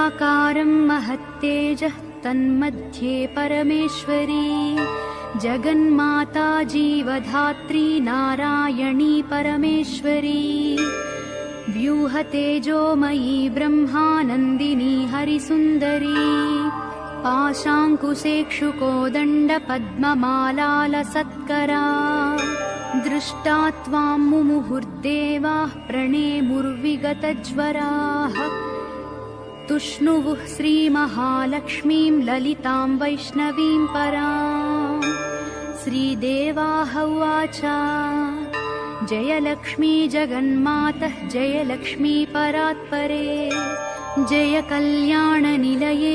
निराकारं महत्तेजः तन्मध्ये परमेश्वरी जगन्माता जीवधात्री नारायणी परमेश्वरी व्यूहतेजोमयी ब्रह्मानन्दिनी हरिसुन्दरी पाशाङ्कुशेक्षुकोदण्डपद्ममालालसत्करा दृष्टा त्वां मुमुहुर्देवाः प्रणेमुर्विगतज्वराः तुष्णुवुः श्रीमहालक्ष्मीं ललितां वैष्णवीं पराम् श्रीदेवाः उवाच जय लक्ष्मी जगन्मातः जय लक्ष्मी परात्परे जय कल्याणनिलये